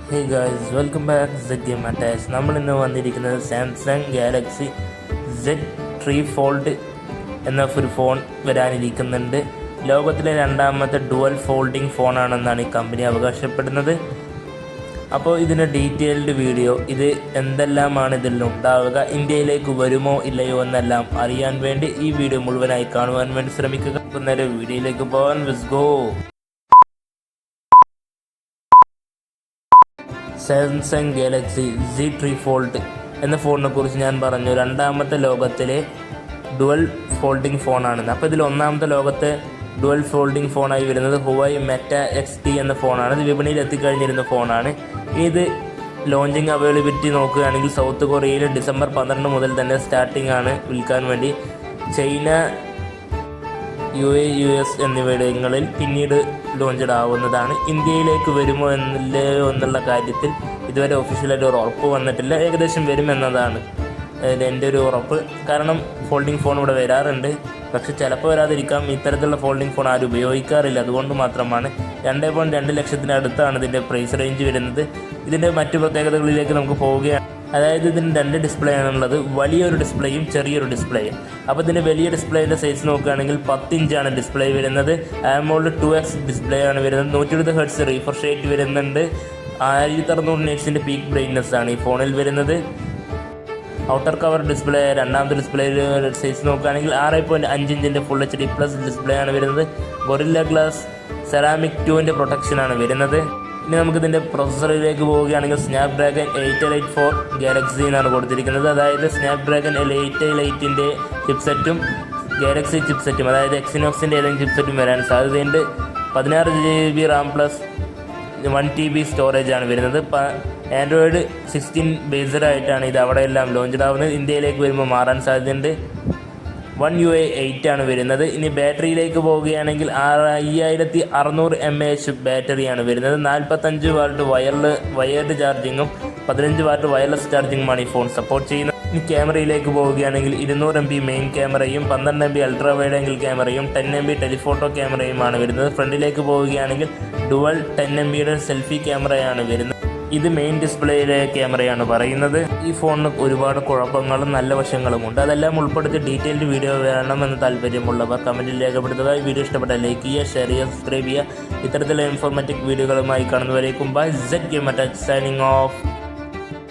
Hey guys, welcome back set ഗെയിം attach. നമ്മളിന്ന് വന്നിരിക്കുന്നത് സാംസങ് ഗാലക്സി Z3 ഫോൾഡ് എന്ന ഒരു ഫോൺ വരാനിരിക്കുന്നുണ്ട്. ലോകത്തിലെ രണ്ടാമത്തെ ഡുവൽ ഫോൾഡിംഗ് ഫോണാണെന്നാണ് ഈ കമ്പനി അവകാശപ്പെടുന്നത്. അപ്പോൾ ഇതിൻ്റെ ഡീറ്റെയിൽഡ് വീഡിയോ, ഇത് എന്തെല്ലാമാണ് ഇതിൽ ഉണ്ടാവുക, ഇന്ത്യയിലേക്ക് വരുമോ ഇല്ലയോ എന്നെല്ലാം അറിയാൻ വേണ്ടി ഈ വീഡിയോ മുഴുവനായി കാണുവാൻ വേണ്ടി ശ്രമിക്കുക. നേരെ വീഡിയോയിലേക്ക് പോകാൻ let's go. Samsung Galaxy Z3 fold എന്ന ഫോണിനെ കുറിച്ച് ഞാൻ പറഞ്ഞു. രണ്ടാമത്തെ ലോകത്തിലെ ഡുവൽ ഫോൾഡിംഗ് ഫോണാണെന്ന്. അപ്പോൾ ഇതിൽ ഒന്നാമത്തെ ലോകത്തെ ഡുവൽ ഫോൾഡിംഗ് ഫോണായി വരുന്നത് ഹുവായി മെറ്റ XT എന്ന ഫോണാണ്. ഇത് വിപണിയിൽ എത്തിക്കഴിഞ്ഞിരുന്ന ഫോണാണ്. ഇത് ലോഞ്ചിങ് അവൈലബിലിറ്റി നോക്കുകയാണെങ്കിൽ സൗത്ത് കൊറിയയിൽ ഡിസംബർ 12 മുതൽ തന്നെ സ്റ്റാർട്ടിംഗ് ആണ് വിൽക്കാൻ വേണ്ടി. ചൈന, UAE, US എന്നിവിടങ്ങളിൽ പിന്നീട് ലോഞ്ചഡ് ആവുന്നതാണ്. ഇന്ത്യയിലേക്ക് വരുമോ എന്നില്ലയോ എന്നുള്ള കാര്യത്തിൽ ഇതുവരെ ഒഫീഷ്യലായിട്ട് ഒരു ഉറപ്പ് വന്നിട്ടില്ല. ഏകദേശം വരുമെന്നതാണ് എൻ്റെ ഒരു ഉറപ്പ്. കാരണം ഫോൾഡിംഗ് ഫോൺ ഇവിടെ വരാറുണ്ട്, പക്ഷെ ചിലപ്പോൾ വരാതിരിക്കാം. ഇത്തരത്തിലുള്ള ഫോൾഡിംഗ് ഫോൺ ആരും ഉപയോഗിക്കാറില്ല, അതുകൊണ്ട് മാത്രമാണ്. 2.2 ലക്ഷത്തിനടുത്താണ് ഇതിൻ്റെ പ്രൈസ് റേഞ്ച് വരുന്നത്. ഇതിൻ്റെ മറ്റു പ്രത്യേകതകളിലേക്ക് നമുക്ക് പോവുകയാണ്. അതായത് ഇതിന് 2 ഡിസ്പ്ലേ ആണുള്ളത്, വലിയൊരു ഡിസ്പ്ലേയും ചെറിയൊരു ഡിസ്പ്ലേയും. അപ്പോൾ ഇതിൻ്റെ വലിയ ഡിസ്പ്ലേയുടെ സൈസ് നോക്കുകയാണെങ്കിൽ 10 ഇഞ്ചാണ് ഡിസ്പ്ലേ വരുന്നത്. AMOLED 2X ഡിസ്പ്ലേ ആണ് വരുന്നത്. 120 Hz റിഫ്രഷ് റേറ്റ് വരുന്നുണ്ട്. 1600 nits പീക്ക് ബ്രൈറ്റ്നസ് ആണ് ഈ ഫോണിൽ വരുന്നത്. ഔട്ടർ കവർ ഡിസ്പ്ലേ, രണ്ടാമത്തെ ഡിസ്പ്ലേയുടെ സൈസ് നോക്കുകയാണെങ്കിൽ 6.5 ഇഞ്ചിൻ്റെ ഫുൾ HD+ ഡിസ്പ്ലേ ആണ് വരുന്നത്. ഗൊറില്ല ഗ്ലാസ് സെറാമിക് 2 പ്രൊട്ടക്ഷനാണ് വരുന്നത്. ഇനി നമുക്കിതിൻ്റെ പ്രൊസസ്സറിലേക്ക് പോവുകയാണെങ്കിൽ സ്നാപ്ഡ്രാഗൺ 884 ഗാലക്സി എന്നാണ് കൊടുത്തിരിക്കുന്നത്. അതായത് സ്നാപ്ഡ്രാഗൺ 888 ചിപ്സെറ്റും ഗാലക്സി ചിപ്സെറ്റും, അതായത് എക്സിനോക്സിൻ്റെ ഏതെങ്കിലും ചിപ്സെറ്റും വരാൻ സാധ്യതയുണ്ട്. 16 GB Ram plus 1 TB storage ആണ് വരുന്നത്. ആൻഡ്രോയിഡ് 16 ബേസ്ഡ് ആയിട്ടാണ് ഇത് അവിടെ എല്ലാം ലോഞ്ചഡ് ആവുന്നത്. ഇന്ത്യയിലേക്ക് വരുമ്പോൾ മാറാൻ സാധ്യതയുണ്ട്. One UI 8 ആണ് വരുന്നത്. ഇനി ബാറ്ററിയിലേക്ക് പോവുകയാണെങ്കിൽ 5600 mAh ബാറ്ററിയാണ് വരുന്നത്. 45 വാട്ട് വയർഡ് ചാർജിങ്ങും 15 വാട്ട് വയർലെസ് ചാർജിങ്ങുമാണ് ഈ ഫോൺ സപ്പോർട്ട് ചെയ്യുന്നത്. ഇനി ക്യാമറയിലേക്ക് പോവുകയാണെങ്കിൽ 200 MP മെയിൻ ക്യാമറയും 12 MP അൾട്രാ വൈഡ് ആംഗിൾ ക്യാമറയും 10 MP ടെലിഫോട്ടോ ക്യാമറയുമാണ് വരുന്നത്. ഫ്രണ്ടിലേക്ക് പോവുകയാണെങ്കിൽ ഡുവൽ 10 MP സെൽഫി ക്യാമറയാണ് വരുന്നത്. ഇത് മെയിൻ ഡിസ്പ്ലേയിലെ ക്യാമറയാണ് പറയുന്നത്. ഈ ഫോണിന് ഒരുപാട് കുഴപ്പങ്ങളും നല്ല വശങ്ങളുമുണ്ട്. അതെല്ലാം ഉൾപ്പെടുത്തി ഡീറ്റെയിൽഡ് വീഡിയോ വേണമെന്ന് താല്പര്യമുള്ളവർ കമൻറ്റിൽ രേഖപ്പെടുത്തുക. ഈ വീഡിയോ ഇഷ്ടപ്പെട്ടാൽ ലൈക്ക് ചെയ്യുക, ഷെയർ ചെയ്യുക, സബ്സ്ക്രൈബ് ചെയ്യുക. ഇത്തരത്തിലുള്ള ഇൻഫോർമാറ്റീവ് വീഡിയോകളുമായി കാണുന്നവരേക്കും ബൈ. സെറ്റ് ഗെയിം അറ്റാച്ച് സൈനിങ് ഓഫ്.